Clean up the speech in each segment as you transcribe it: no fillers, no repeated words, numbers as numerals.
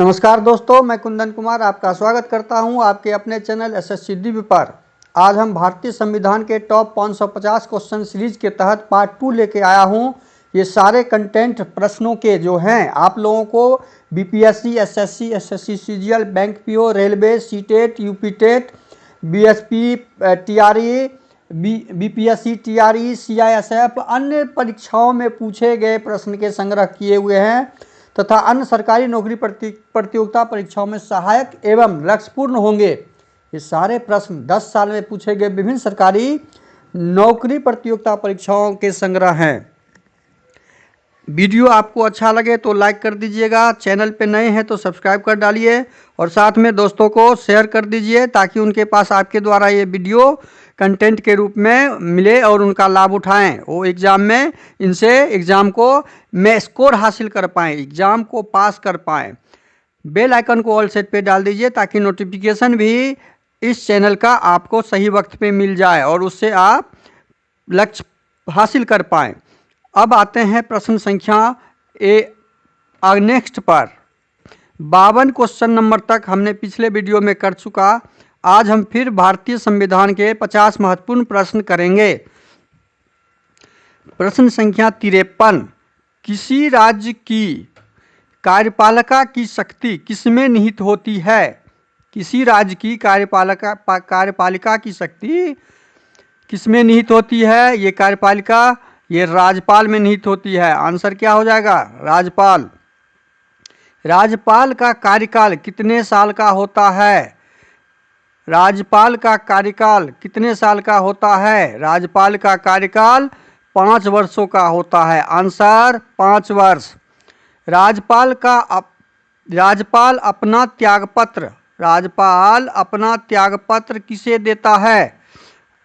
नमस्कार दोस्तों, मैं कुंदन कुमार आपका स्वागत करता हूं आपके अपने चैनल SSCDB पर। आज हम भारतीय संविधान के टॉप 550 क्वेश्चन सीरीज के तहत पार्ट 2 लेके आया हूं। ये सारे कंटेंट प्रश्नों के जो हैं आप लोगों को BPSC, SSC, SSC CGL, bank PO, railway, CTET, UP TET, BSP, TRE, BPSC, TRE, CISF अन्य परीक्षाओं में पूछे गए प्रश्न के संग्रह किए हुए हैं तथा अन्य सरकारी नौकरी प्रतियोगिता परीक्षाओं में सहायक एवं लक्ष्यपूर्ण होंगे। ये सारे प्रश्न 10 साल में पूछे गए विभिन्न सरकारी नौकरी प्रतियोगिता परीक्षाओं के संग्रह हैं। वीडियो आपको अच्छा लगे तो लाइक कर दीजिएगा, चैनल पे नए हैं तो सब्सक्राइब कर डालिए और साथ में दोस्तों को शेयर कर दीजिए ताकि उनके पास आपके द्वारा ये वीडियो कंटेंट के रूप में मिले और उनका लाभ उठाएं। वो एग्ज़ाम में इनसे एग्ज़ाम को में स्कोर हासिल कर पाएँ, एग्ज़ाम को पास कर पाएँ। बेल आइकन को ऑल सेट पे डाल दीजिए ताकि नोटिफिकेशन भी इस चैनल का आपको सही वक्त पे मिल जाए और उससे आप लक्ष्य हासिल कर पाएँ। अब आते हैं प्रश्न संख्या नेक्स्ट पर। 52 क्वेश्चन नंबर तक हमने पिछले वीडियो में कर चुका। आज हम फिर भारतीय संविधान के 50 महत्वपूर्ण प्रश्न करेंगे। प्रश्न संख्या 53। किसी राज्य की कार्यपालिका की शक्ति किसमें निहित होती है? किसी राज्य की कार्यपालिका की शक्ति किसमें निहित होती है? ये कार्यपालिका ये राज्यपाल में निहित होती है। आंसर क्या हो जाएगा? राज्यपाल। राज्यपाल का कार्यकाल कितने साल का होता है? राज्यपाल का कार्यकाल कितने साल का होता है? राज्यपाल का कार्यकाल 5 वर्षों का होता है। आंसर 5 वर्ष। राज्यपाल अपना त्यागपत्र किसे देता है?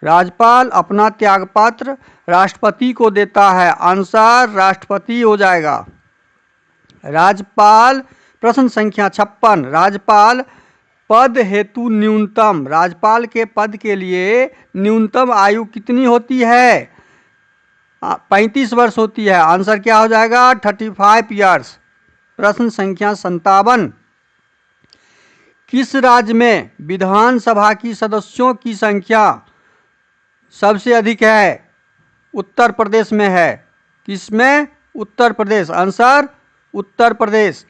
राज्यपाल अपना त्यागपत्र राष्ट्रपति को देता है। आंसर राष्ट्रपति हो जाएगा। राज्यपाल प्रश्न संख्या 56। राज्यपाल पद हेतु न्यूनतम, राज्यपाल के पद के लिए न्यूनतम आयु कितनी होती है? 35 वर्ष होती है। आंसर क्या हो जाएगा? 35 ईयर्स। प्रश्न संख्या 57। किस राज्य में विधानसभा की सदस्यों की संख्या सबसे अधिक है? उत्तर प्रदेश में है। किसमें? उत्तर प्रदेश। आंसर उत्तर प्रदेश।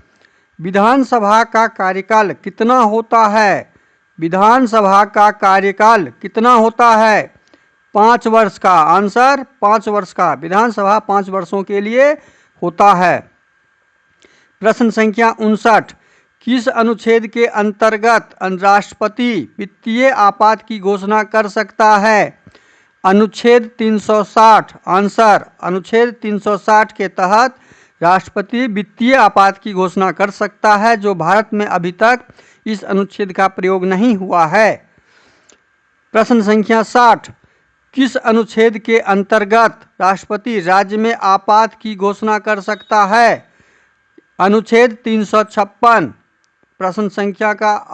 विधानसभा का कार्यकाल कितना होता है? विधानसभा का कार्यकाल कितना होता है? 5 वर्ष का। आंसर 5 वर्ष का। विधानसभा 5 वर्षों के लिए होता है। प्रश्न संख्या 59। किस अनुच्छेद के अंतर्गत राष्ट्रपति वित्तीय आपात की घोषणा कर सकता है? अनुच्छेद 360। आंसर अनुच्छेद 360 के तहत राष्ट्रपति वित्तीय आपात की घोषणा कर सकता है, जो भारत में अभी तक इस अनुच्छेद का प्रयोग नहीं हुआ है। प्रश्न संख्या 60। किस अनुच्छेद के अंतर्गत राष्ट्रपति राज्य में आपात की घोषणा कर सकता है? अनुच्छेद 356। प्रश्न संख्या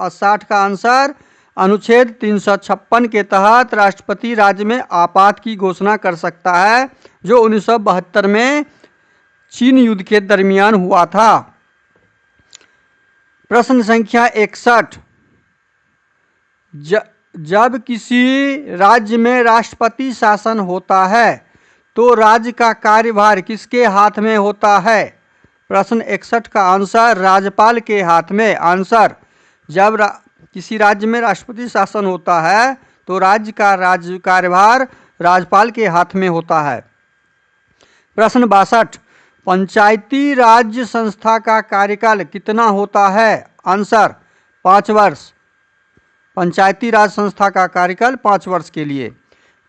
60 का आंसर अनुच्छेद 356 के तहत राष्ट्रपति राज्य में आपात की घोषणा कर सकता है, जो 1972 में चीन युद्ध के दरमियान हुआ था। प्रश्न संख्या 61। जब किसी राज्य में राष्ट्रपति शासन होता है तो राज्य का कार्यभार किसके हाथ में होता है? प्रश्न 61 का आंसर राज्यपाल के हाथ में। आंसर जब किसी राज्य में राष्ट्रपति शासन होता है तो राज्य का कार्यभार राज्यपाल के हाथ में होता है। प्रश्न 62। पंचायती राज्य संस्था का कार्यकाल कितना होता है? आंसर 5 वर्ष। पंचायती राज संस्था का कार्यकाल 5 वर्ष के लिए।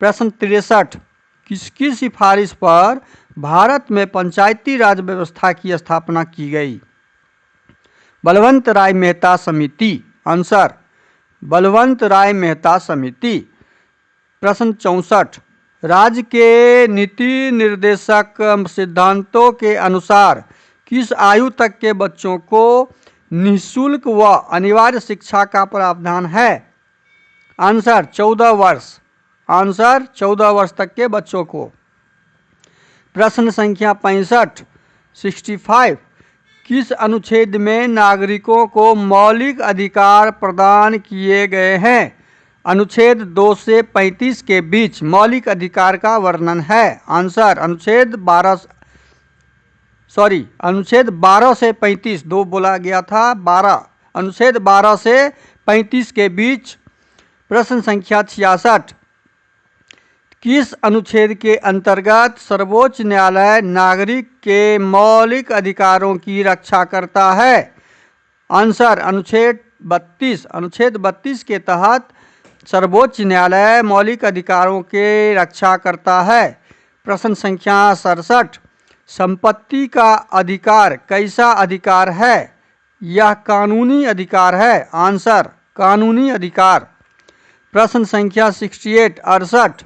प्रश्न 63। किसकी सिफारिश पर भारत में पंचायती राज व्यवस्था की स्थापना की गई? बलवंत राय मेहता समिति। आंसर बलवंत राय मेहता समिति। प्रश्न 64। राज्य के नीति निर्देशक सिद्धांतों के अनुसार किस आयु तक के बच्चों को निःशुल्क व अनिवार्य शिक्षा का प्रावधान है? आंसर 14 वर्ष। आंसर 14 वर्ष तक के बच्चों को। प्रश्न संख्या 65 65। किस अनुच्छेद में नागरिकों को मौलिक अधिकार प्रदान किए गए हैं? अनुच्छेद 2 से 35 के बीच मौलिक अधिकार का वर्णन है। आंसर अनुच्छेद 12 से 35, 2 बोला गया था, 12, अनुच्छेद 12 से 35 के बीच। प्रश्न संख्या 66, किस अनुच्छेद के अंतर्गत सर्वोच्च न्यायालय नागरिक के मौलिक अधिकारों की रक्षा करता है? आंसर अनुच्छेद 32, अनुच्छेद 32 के तहत सर्वोच्च न्यायालय मौलिक अधिकारों के रक्षा करता है। प्रश्न संख्या 67, संपत्ति का अधिकार कैसा अधिकार है? यह कानूनी अधिकार है। आंसर कानूनी अधिकार। प्रश्न संख्या 68,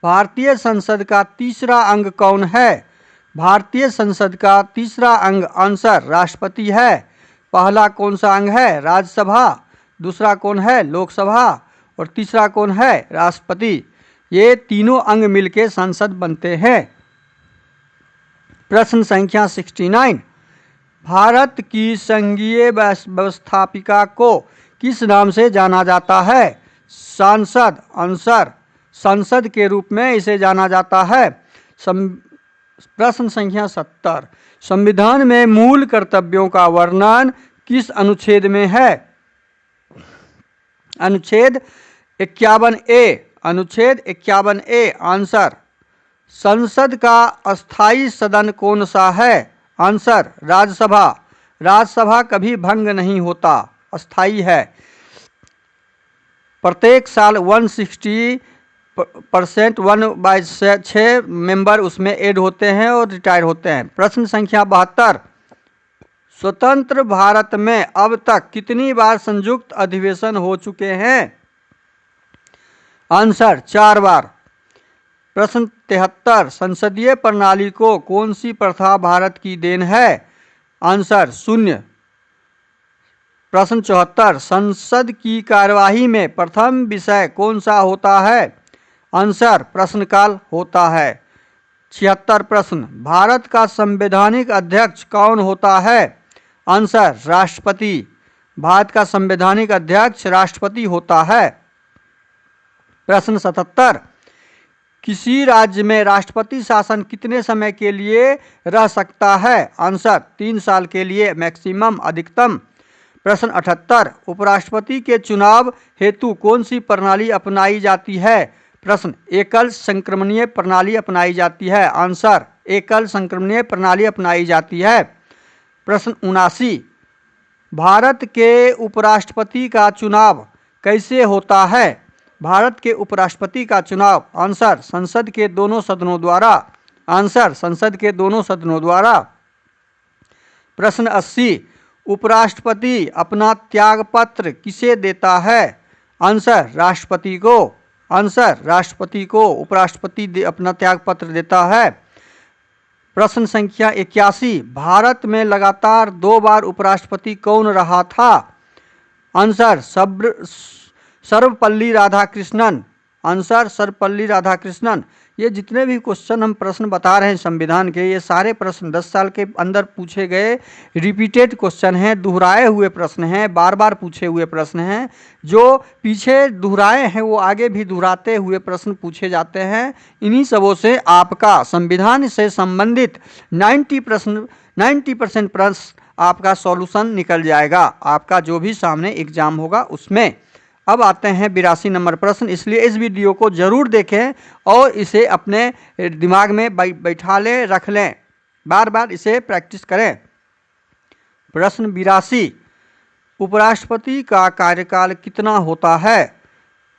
भारतीय संसद का तीसरा अंग कौन है? भारतीय संसद का तीसरा अंग आंसर राष्ट्रपति है। पहला कौन सा अंग है? राज्यसभा, दूसरा कौन है? लोकसभा, और तीसरा कौन है? राष्ट्रपति। ये तीनों अंग मिलकर संसद बनते हैं। प्रश्न संख्या 69, भारत की संघीय व्यवस्थापिका को किस नाम से जाना जाता है? सांसद। आंसर संसद के रूप में इसे जाना जाता है। प्रश्न संख्या 70, संविधान में मूल कर्तव्यों का वर्णन किस अनुच्छेद में है? अनुच्छेद 51A, अनुच्छेद 51A। आंसर संसद का अस्थाई सदन कौन सा है? आंसर राज्यसभा। राज्यसभा कभी भंग नहीं होता, अस्थाई है। प्रत्येक साल 160% 1/6 मेंबर उसमें ऐड होते हैं और रिटायर होते हैं। प्रश्न संख्या 72, स्वतंत्र भारत में अब तक कितनी बार संयुक्त अधिवेशन हो चुके हैं? आंसर 4 बार। प्रश्न 73, संसदीय प्रणाली को कौन सी प्रथा भारत की देन है? आंसर शून्य। प्रश्न 74, संसद की कार्यवाही में प्रथम विषय कौन सा होता है? आंसर प्रश्नकाल होता है। 76 प्रश्न, भारत का संवैधानिक अध्यक्ष कौन होता है? आंसर राष्ट्रपति। भारत का संवैधानिक अध्यक्ष राष्ट्रपति होता है। प्रश्न 77, किसी राज्य में राष्ट्रपति शासन कितने समय के लिए रह सकता है? आंसर 3 साल के लिए मैक्सिमम, अधिकतम। प्रश्न 78, उपराष्ट्रपति के चुनाव हेतु कौन सी प्रणाली अपनाई जाती है? प्रश्न एकल संक्रमणीय प्रणाली अपनाई जाती है। आंसर एकल संक्रमणीय प्रणाली अपनाई जाती है। प्रश्न 79, भारत के उपराष्ट्रपति का चुनाव कैसे होता है? भारत के उपराष्ट्रपति का चुनाव आंसर संसद के दोनों सदनों द्वारा। आंसर संसद के दोनों सदनों द्वारा। प्रश्न 80, उपराष्ट्रपति अपना त्यागपत्र किसे देता है? आंसर राष्ट्रपति को। आंसर राष्ट्रपति को उपराष्ट्रपति अपना त्यागपत्र देता है। प्रश्न संख्या 81, भारत में लगातार 2 बार उपराष्ट्रपति कौन रहा था? आंसर सर्वपल्ली राधाकृष्णन। आंसर सर्वपल्ली राधाकृष्णन। ये जितने भी क्वेश्चन हम प्रश्न बता रहे हैं संविधान के, ये सारे प्रश्न 10 साल के अंदर पूछे गए रिपीटेड क्वेश्चन हैं, दोहराए हुए प्रश्न हैं, बार बार पूछे हुए प्रश्न हैं। जो पीछे दोहराए हैं वो आगे भी दोहराते हुए प्रश्न पूछे जाते हैं। इन्हीं सबों से आपका संविधान से संबंधित 90% प्रश्न आपका सॉल्यूशन निकल जाएगा, आपका जो भी सामने एग्जाम होगा उसमें। अब आते हैं 82 नंबर प्रश्न, इसलिए इस वीडियो को जरूर देखें और इसे अपने दिमाग में बैठा लें, रख लें, बार बार इसे प्रैक्टिस करें। प्रश्न 82, उपराष्ट्रपति का कार्यकाल कितना होता है?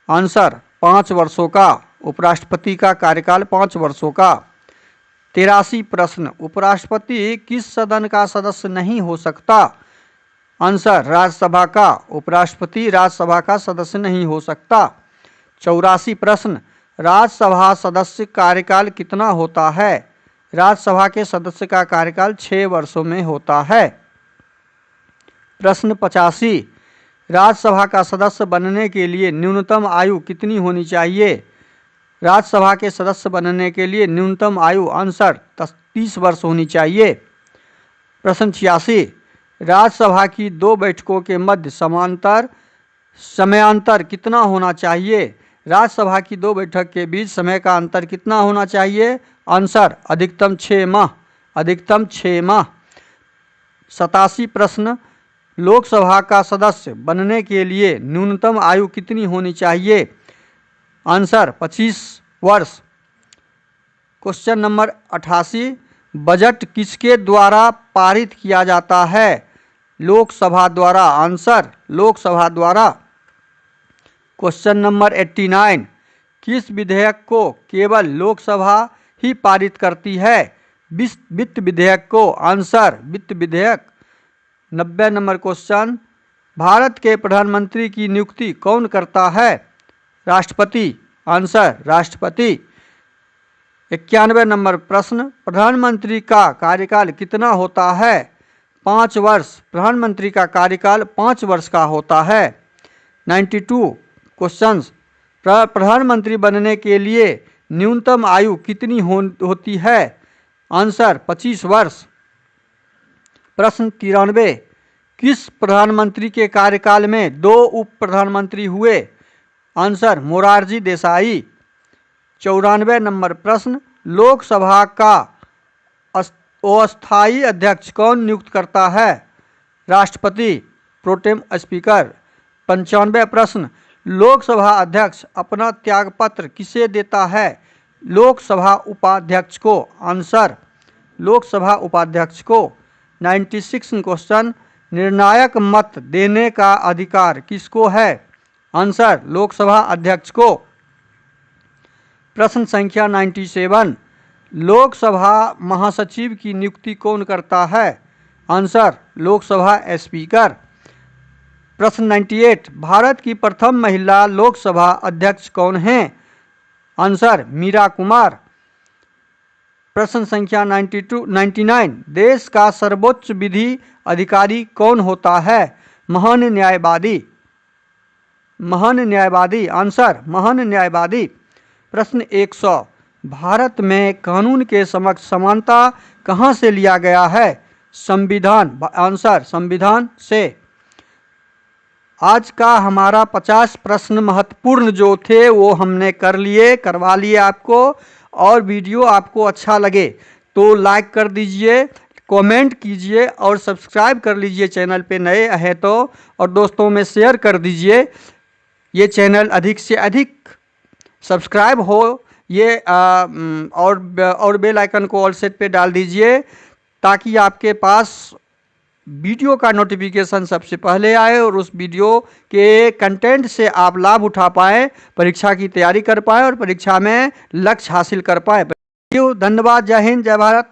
आंसर 5 वर्षों का। उपराष्ट्रपति का कार्यकाल 5 वर्षों का। 83 प्रश्न, उपराष्ट्रपति किस सदन का सदस्य नहीं हो सकता? आंसर राज्यसभा का। उपराष्ट्रपति राज्यसभा का सदस्य नहीं हो सकता। 84 प्रश्न, राज्यसभा सदस्य कार्यकाल कितना होता है? राज्यसभा के सदस्य का कार्यकाल 6 वर्षों में होता है। प्रश्न 85, राज्यसभा का सदस्य बनने के लिए न्यूनतम आयु कितनी होनी चाहिए? राज्यसभा के सदस्य बनने के लिए न्यूनतम आयु आंसर 30 वर्ष होनी चाहिए। प्रश्न 86, राज्यसभा की 2 बैठकों के मध्य समयांतर कितना होना चाहिए? राज्यसभा की 2 बैठक के बीच समय का अंतर कितना होना चाहिए? आंसर अधिकतम 6 माह, अधिकतम 6 माह। 87 प्रश्न, लोकसभा का सदस्य बनने के लिए न्यूनतम आयु कितनी होनी चाहिए? आंसर 25 वर्ष। क्वेश्चन नंबर 88, बजट किसके द्वारा पारित किया जाता है? लोकसभा द्वारा। आंसर लोकसभा द्वारा। क्वेश्चन नंबर 89, किस विधेयक को केवल लोकसभा ही पारित करती है? वित्त विधेयक को। आंसर वित्त विधेयक। 90 नंबर क्वेश्चन, भारत के प्रधानमंत्री की नियुक्ति कौन करता है? राष्ट्रपति। आंसर राष्ट्रपति। 91 नंबर प्रश्न, प्रधानमंत्री का कार्यकाल कितना होता है? 5 वर्ष। प्रधानमंत्री का कार्यकाल 5 वर्ष का होता है। 92 क्वेश्चंस, प्रधानमंत्री बनने के लिए न्यूनतम आयु कितनी होती है? आंसर 25 वर्ष। प्रश्न 93, किस प्रधानमंत्री के कार्यकाल में 2 उप प्रधानमंत्री हुए? आंसर मोरारजी देसाई। 94 नंबर प्रश्न, लोकसभा का अस्थायी अध्यक्ष कौन नियुक्त करता है? राष्ट्रपति, प्रोटेम स्पीकर। 95 प्रश्न, लोकसभा अध्यक्ष अपना त्यागपत्र किसे देता है? लोकसभा उपाध्यक्ष को। आंसर लोकसभा उपाध्यक्ष को। 96 क्वेश्चन, निर्णायक मत देने का अधिकार किसको है? आंसर लोकसभा अध्यक्ष को। प्रश्न संख्या 97, लोकसभा महासचिव की नियुक्ति कौन करता है? Answer Lok Sabha speaker. प्रश्न 98, भारत की प्रथम महिला लोकसभा अध्यक्ष कौन हैं? आंसर मीरा कुमार। प्रश्न संख्या 99, देश का सर्वोच्च विधि अधिकारी कौन होता है? महान न्यायवादी। महान न्यायवादी। आंसर महान न्यायवादी। प्रश्न 100, भारत में कानून के समक्ष समानता कहाँ से लिया गया है? संविधान। आंसर संविधान से। आज का हमारा 50 प्रश्न महत्वपूर्ण जो थे वो हमने करवा लिए आपको। और वीडियो आपको अच्छा लगे तो लाइक कर दीजिए, कमेंट कीजिए और सब्सक्राइब कर लीजिए चैनल पे नए हैं तो, और दोस्तों में शेयर कर दीजिए। ये चैनल अधिक से अधिक सब्सक्राइब हो ये और बेल आइकन को ऑल सेट पे डाल दीजिए ताकि आपके पास वीडियो का नोटिफिकेशन सबसे पहले आए और उस वीडियो के कंटेंट से आप लाभ उठा पाएँ, परीक्षा की तैयारी कर पाएँ और परीक्षा में लक्ष्य हासिल कर पाएँ। धन्यवाद। जय हिंद, जय भारत।